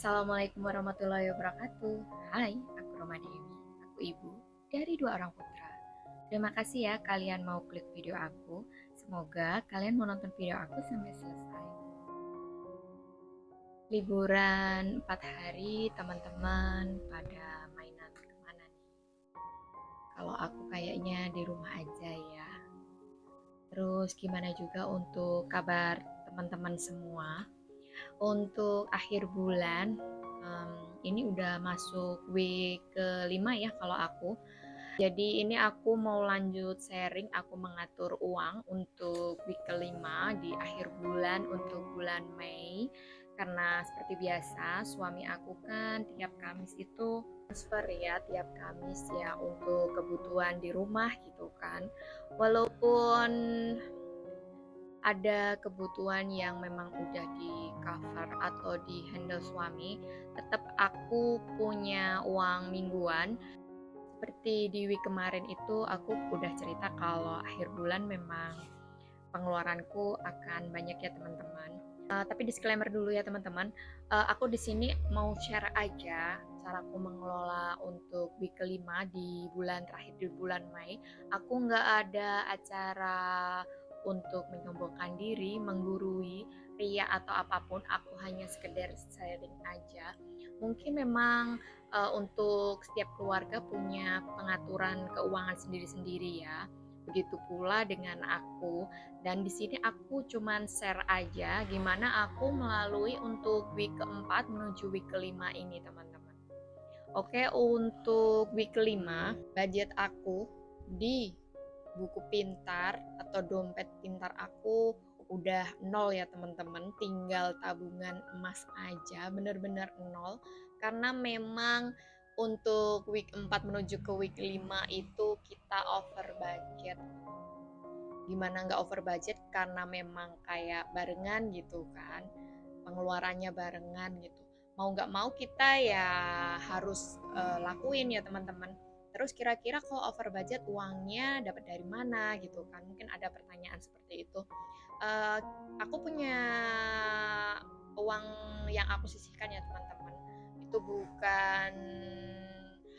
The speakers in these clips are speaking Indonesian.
Assalamualaikum warahmatullahi wabarakatuh. Hai, aku Roma Dewi. Aku ibu dari 2 orang putra. Terima kasih ya kalian mau klik video aku. Semoga kalian mau nonton video aku sampai selesai. Liburan 4 hari teman-teman pada mainan kemana nih? Kalau aku kayaknya di rumah aja ya. Terus gimana juga untuk kabar teman-teman semua? Untuk akhir bulan, ini udah masuk week ke-5 ya kalau aku. Jadi ini aku mau lanjut sharing, aku mengatur uang untuk week ke-5 di akhir bulan untuk bulan Mei. Karena seperti biasa, suami aku kan tiap Kamis itu transfer ya, tiap Kamis ya untuk kebutuhan di rumah gitu kan. Walaupun ada kebutuhan yang memang udah di cover atau di handle suami, tetap aku punya uang mingguan. Seperti di week kemarin itu aku udah cerita kalau akhir bulan memang pengeluaranku akan banyak ya teman-teman. Tapi disclaimer dulu ya teman-teman, aku di sini mau share aja caraku mengelola untuk week kelima di bulan terakhir di bulan Mei. Aku nggak ada acara untuk menyombongkan diri, menggurui, ria atau apapun. Aku hanya sekedar sharing aja. Mungkin memang untuk setiap keluarga punya pengaturan keuangan sendiri-sendiri ya. Begitu pula dengan aku, dan di sini aku cuman share aja gimana aku melalui untuk week keempat menuju week kelima ini teman-teman. Oke, untuk week kelima budget aku di buku pintar atau dompet pintar aku udah nol ya teman-teman, tinggal tabungan emas aja, bener-bener nol. Karena memang untuk week 4 menuju ke week 5 itu kita over budget. Gimana nggak over budget? Karena memang kayak barengan gitu kan, pengeluarannya barengan gitu. Mau nggak mau kita ya harus lakuin ya teman-teman. Terus kira-kira kalau over budget uangnya dapat dari mana gitu kan? Mungkin ada pertanyaan seperti itu. Uh, aku punya uang yang aku sisihkan ya teman-teman. Itu bukan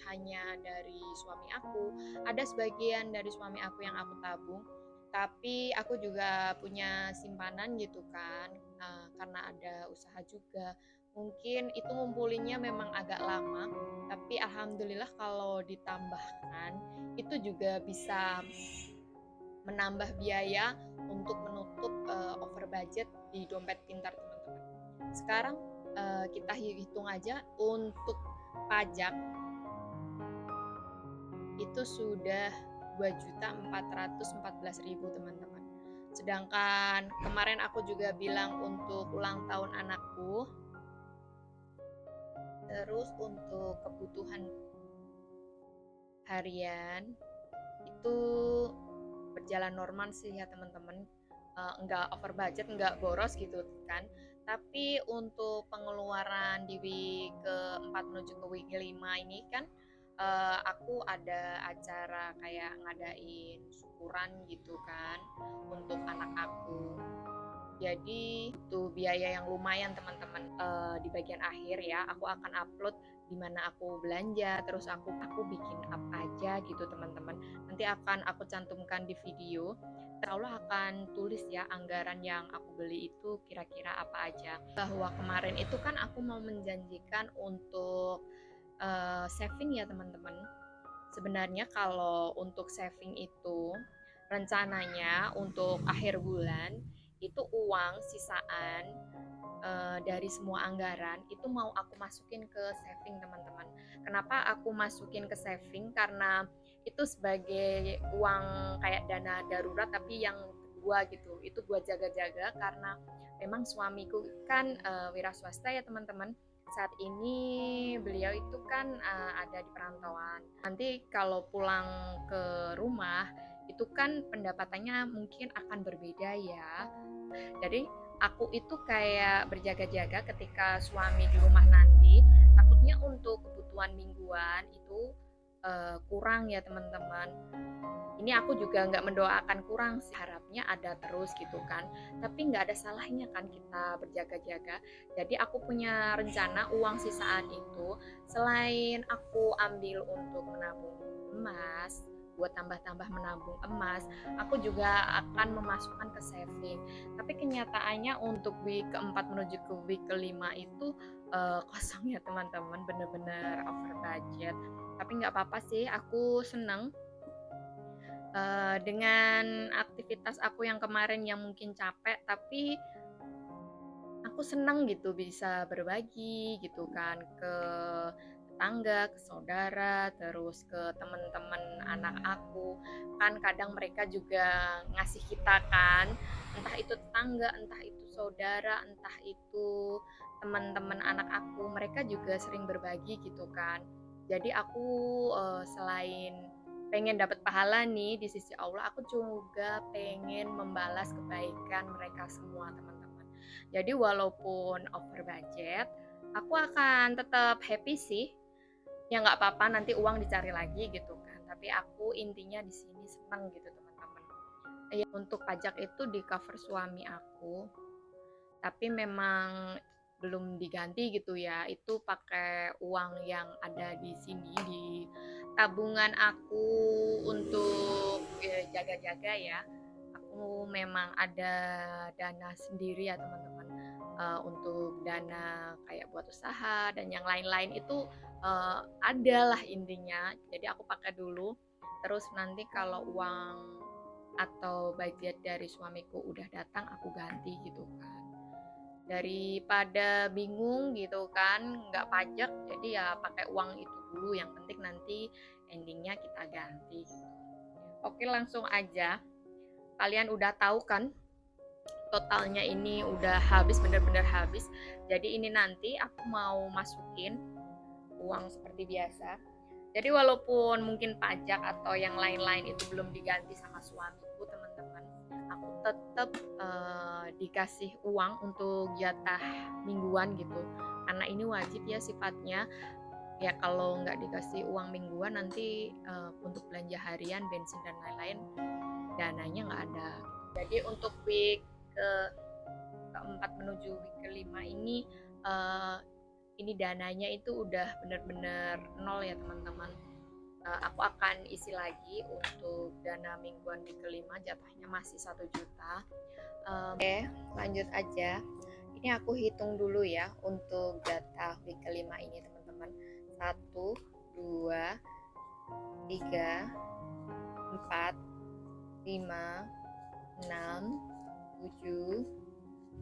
hanya dari suami aku, ada sebagian dari suami aku yang aku tabung, tapi aku juga punya simpanan gitu kan, karena ada usaha juga. Mungkin itu ngumpulinnya memang agak lama, tapi alhamdulillah kalau ditambahkan itu juga bisa menambah biaya untuk menutup over budget di dompet pintar teman-teman. Sekarang kita hitung aja untuk pajak itu sudah 2.414.000 teman-teman. Sedangkan kemarin aku juga bilang untuk ulang tahun anakku. Terus untuk kebutuhan harian itu berjalan normal sih ya teman-teman. Nggak over budget, nggak boros gitu kan. Tapi untuk pengeluaran di week ke-4 menuju ke week ke-5 ini kan aku ada acara kayak ngadain syukuran gitu kan untuk anak aku. Jadi itu biaya yang lumayan teman-teman. Di bagian akhir ya aku akan upload di mana aku belanja, terus aku bikin apa aja gitu teman-teman. Nanti akan aku cantumkan di video. Allah akan tulis ya anggaran yang aku beli itu kira-kira apa aja. Bahwa kemarin itu kan aku mau menjanjikan untuk saving ya teman-teman. Sebenarnya kalau untuk saving itu rencananya untuk akhir bulan itu uang sisaan dari semua anggaran itu mau aku masukin ke saving teman-teman. Kenapa aku masukin ke saving? Karena itu sebagai uang kayak dana darurat tapi yang kedua gitu. Itu buat jaga-jaga karena memang suamiku kan wira swasta ya teman-teman. Saat ini beliau itu kan ada di perantauan. Nanti kalau pulang ke rumah itu kan pendapatannya mungkin akan berbeda ya. Jadi aku itu kayak berjaga-jaga ketika suami di rumah nanti, takutnya untuk kebutuhan mingguan itu kurang ya teman-teman. Ini aku juga nggak mendoakan kurang sih, harapnya ada terus gitu kan. Tapi nggak ada salahnya kan kita berjaga-jaga. Jadi aku punya rencana uang sisaan itu, selain aku ambil untuk menabung emas, buat tambah-tambah menabung emas, aku juga akan memasukkan ke saving. Tapi kenyataannya untuk week keempat menuju ke week kelima itu kosong ya teman-teman, bener-bener over budget. Tapi nggak apa-apa sih, aku seneng dengan aktivitas aku yang kemarin yang mungkin capek, tapi aku senang gitu bisa berbagi gitu kan ke tetangga, ke saudara, terus ke teman-teman anak aku. Kan kadang mereka juga ngasih kita kan, entah itu tetangga, entah itu saudara, entah itu teman-teman anak aku, mereka juga sering berbagi gitu kan. Jadi aku selain pengen dapat pahala nih di sisi Allah, aku juga pengen membalas kebaikan mereka semua teman-teman. Jadi walaupun over budget, aku akan tetap happy sih. Ya nggak apa-apa nanti uang dicari lagi gitu kan. Tapi aku intinya di sini senang gitu teman-teman. Ya, untuk pajak itu di cover suami aku, tapi memang belum diganti gitu ya. Itu pakai uang yang ada di sini di tabungan aku untuk jaga-jaga ya. Aku memang ada dana sendiri ya teman-teman, untuk dana kayak buat usaha dan yang lain-lain itu adalah intinya. Jadi aku pakai dulu, terus nanti kalau uang atau budget dari suamiku udah datang aku ganti gitu kan, daripada bingung gitu kan nggak pajak, jadi ya pakai uang itu dulu, yang penting nanti endingnya kita ganti gitu. Oke, langsung aja, kalian udah tahu kan totalnya ini udah habis, bener-bener habis. Jadi ini nanti aku mau masukin uang seperti biasa. Jadi walaupun mungkin pajak atau yang lain-lain itu belum diganti sama suamiku teman-teman, aku tetap dikasih uang untuk jatah mingguan gitu. Karena ini wajib ya sifatnya. Ya kalau nggak dikasih uang mingguan nanti untuk belanja harian, bensin dan lain-lain dananya nggak ada. Jadi untuk week ke keempat menuju week kelima ini dananya itu udah bener-bener nol ya teman-teman. Aku akan isi lagi untuk dana mingguan week kelima, jatahnya masih 1 juta. Oke, lanjut aja. Ini aku hitung dulu ya untuk jatah week kelima ini teman-teman. 1, 2, 3, 4, 5, 6, 7,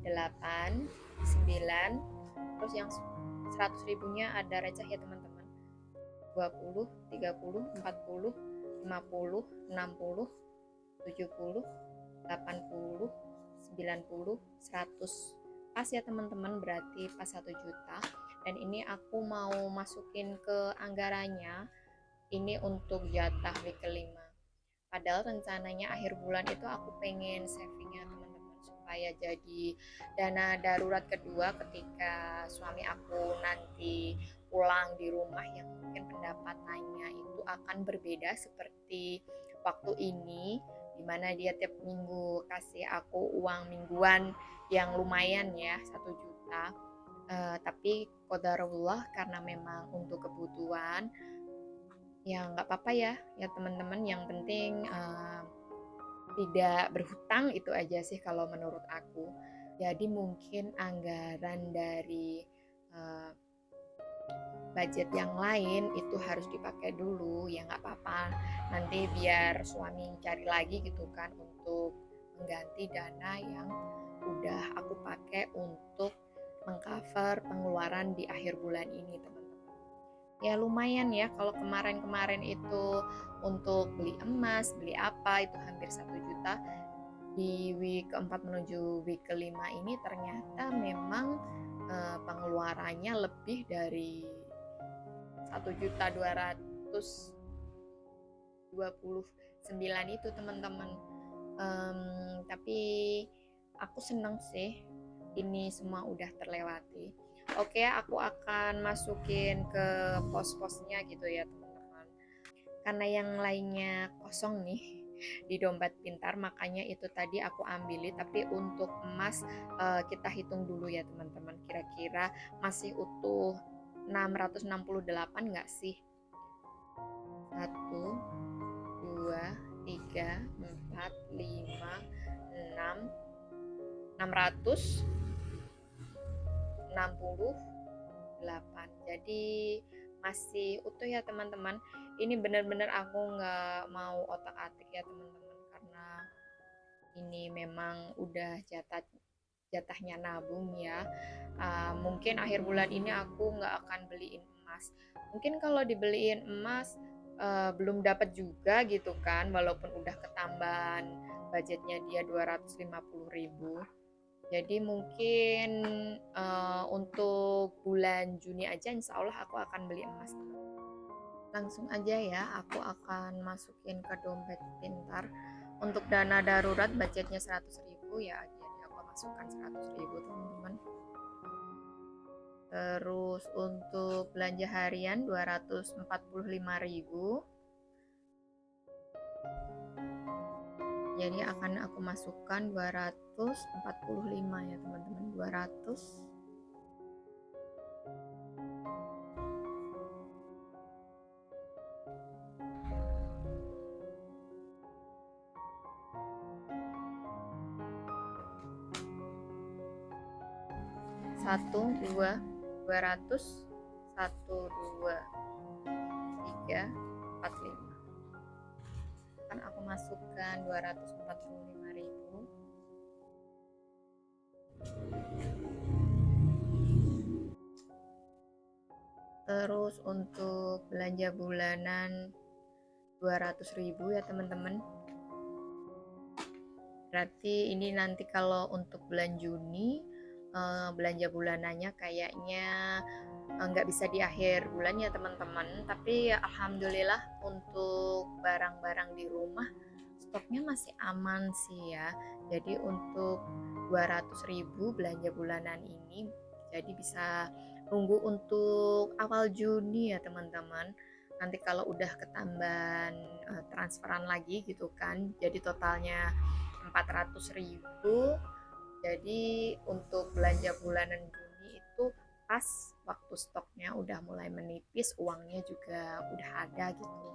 8, 9, terus yang 100 ribunya ada receh ya teman-teman, 20, 30, 40, 50, 60, 70, 80, 90, 100. Pas ya teman-teman, berarti pas 1 juta. Dan ini aku mau masukin ke anggarannya, ini untuk jatah week kelima. Padahal rencananya akhir bulan itu aku pengen savingnya teman-teman, supaya jadi dana darurat kedua ketika suami aku nanti pulang di rumah yang mungkin pendapatannya itu akan berbeda seperti waktu ini, dimana dia tiap minggu kasih aku uang mingguan yang lumayan ya 1 juta. Tapi qadarullah karena memang untuk kebutuhan, ya nggak apa-apa ya teman-teman, yang penting tidak berhutang, itu aja sih kalau menurut aku. Jadi mungkin anggaran dari budget yang lain itu harus dipakai dulu, ya nggak apa-apa, nanti biar suami cari lagi gitu kan untuk mengganti dana yang udah aku pakai untuk mengcover pengeluaran di akhir bulan ini teman-teman. Ya lumayan ya, kalau kemarin-kemarin itu untuk beli emas, beli apa itu hampir 1 juta. Di week keempat menuju week kelima ini ternyata memang pengeluarannya lebih dari 1.229 itu teman-teman. Tapi aku senang sih ini semua udah terlewati. Oke, aku akan masukin ke pos-posnya gitu ya teman-teman. karena yang lainnya kosong nih di dompet pintar, makanya itu tadi aku ambil. Tapi untuk emas kita hitung dulu ya teman-teman, kira-kira masih utuh 668 nggak sih? 1, 2, 3, 4, 5, 6, 668. Jadi masih utuh ya teman-teman. Ini benar-benar aku nggak mau otak-atik ya teman-teman, karena ini memang udah jatahnya nabung ya. Mungkin akhir bulan ini aku nggak akan beliin emas. Mungkin kalau dibeliin emas belum dapat juga gitu kan, walaupun udah ketambahan budgetnya dia 250.000. Jadi mungkin untuk bulan Juni aja insya Allah aku akan beli emas. Langsung aja ya, aku akan masukin ke dompet pintar. Untuk dana darurat budgetnya 100.000 ya, jadi aku masukkan 100.000 teman-teman. Terus untuk belanja harian 245.000. Jadi akan aku masukkan 245 ya teman-teman. 200 1, 2, 200, 1, 2, 3, 4, 5. Akan aku masukkan 245.000. Terus untuk belanja bulanan 200.000 ya teman-teman. Berarti ini nanti kalau untuk bulan Juni belanja bulanannya kayaknya nggak bisa di akhir bulan ya teman-teman. Tapi ya alhamdulillah untuk barang-barang di rumah stoknya masih aman sih ya. Jadi untuk 200.000 belanja bulanan ini jadi bisa nunggu untuk awal Juni ya teman-teman. Nanti kalau udah ketambahan transferan lagi gitu kan, jadi totalnya 400.000. Jadi untuk belanja bulanan Juni itu pas waktu stoknya udah mulai menipis, uangnya juga udah ada gitu.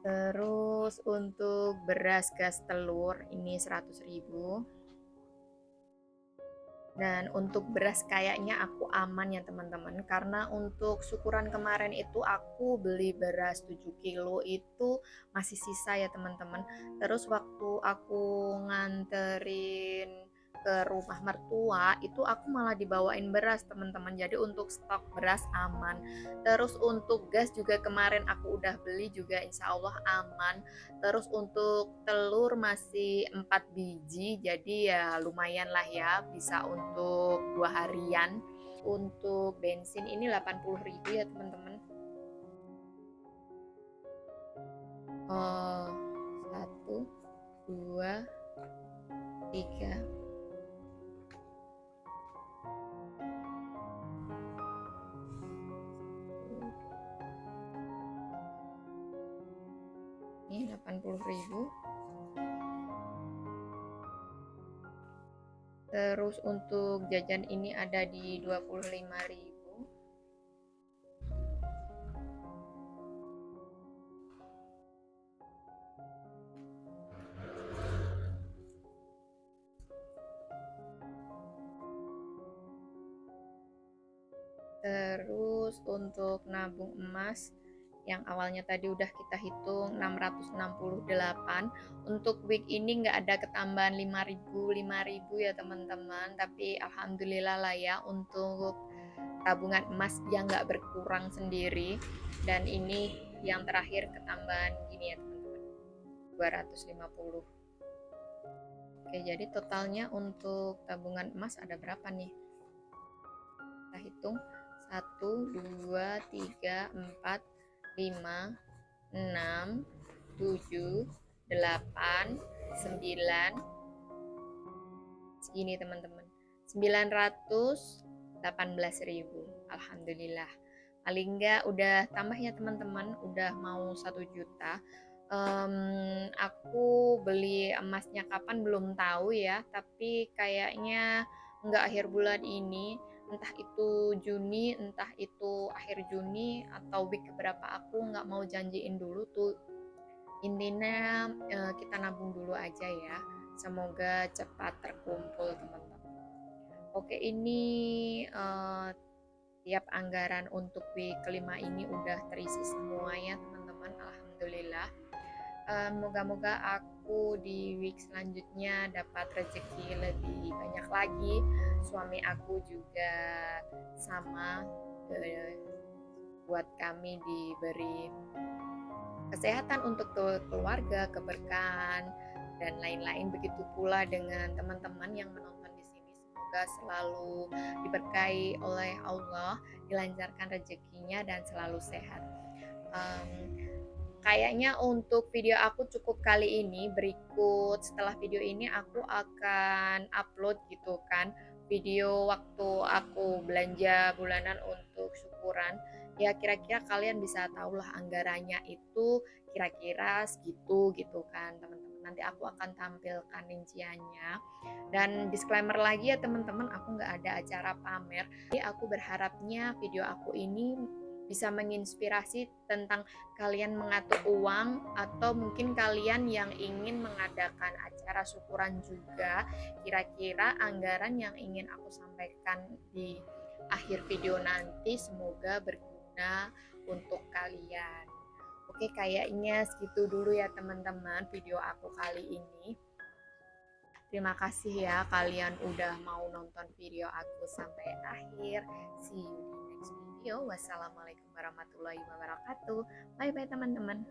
Terus untuk beras, gas, telur ini 100.000. Dan untuk beras kayaknya aku aman ya teman-teman, karena untuk syukuran kemarin itu aku beli beras 7 kilo itu masih sisa ya teman-teman. Terus waktu aku nganterin ke rumah mertua itu aku malah dibawain beras teman-teman, jadi untuk stok beras aman. Terus untuk gas juga kemarin aku udah beli juga insya Allah aman. Terus untuk telur masih 4 biji, jadi ya lumayan lah ya, bisa untuk 2 harian. Untuk bensin ini 80.000 ya teman-teman. Oh, 1, 2, 3. Ini 80.000. Terus untuk jajan ini ada di 25.000. Terus untuk nabung emas yang awalnya tadi udah kita hitung 668, untuk week ini nggak ada ketambahan 5.000 ya teman-teman, tapi alhamdulillah lah ya untuk tabungan emas yang nggak berkurang sendiri. Dan ini yang terakhir ketambahan gini ya teman-teman, 250. Oke, jadi totalnya untuk tabungan emas ada berapa nih? Kita hitung 1, 2, 3, 4, 5, 6, 7, 8, 9, segini teman-teman, 918.000. Alhamdulillah paling enggak udah tambah ya teman-teman, udah mau 1 juta. Aku beli emasnya kapan belum tahu ya, tapi kayaknya nggak akhir bulan ini, entah itu Juni, entah itu akhir Juni atau week keberapa, aku nggak mau janjiin dulu tuh. Intinya kita nabung dulu aja ya. Semoga cepat terkumpul teman-teman. Oke, ini tiap anggaran untuk week kelima ini udah terisi semua ya teman-teman. Alhamdulillah. Moga-moga aku di week selanjutnya dapat rezeki lebih banyak lagi. Suami aku juga sama, buat kami diberi kesehatan untuk keluarga, keberkahan, dan lain-lain. Begitu pula dengan teman-teman yang menonton di sini. Semoga selalu diberkahi oleh Allah, dilancarkan rezekinya, dan selalu sehat. Kayaknya untuk video aku cukup kali ini. Berikut setelah video ini aku akan upload gitu kan video waktu aku belanja bulanan untuk syukuran. Ya kira-kira kalian bisa tahu lah anggarannya itu kira-kira segitu gitu kan teman-teman. Nanti aku akan tampilkan rinciannya. Dan disclaimer lagi ya teman-teman, aku nggak ada acara pamer. Jadi aku berharapnya video aku ini bisa menginspirasi tentang kalian mengatur uang, atau mungkin kalian yang ingin mengadakan acara syukuran juga. Kira-kira anggaran yang ingin aku sampaikan di akhir video nanti semoga berguna untuk kalian. Oke, kayaknya segitu dulu ya teman-teman video aku kali ini. Terima kasih ya kalian udah mau nonton video aku sampai akhir. See you di next video. Wassalamualaikum warahmatullahi wabarakatuh. Bye bye teman-teman.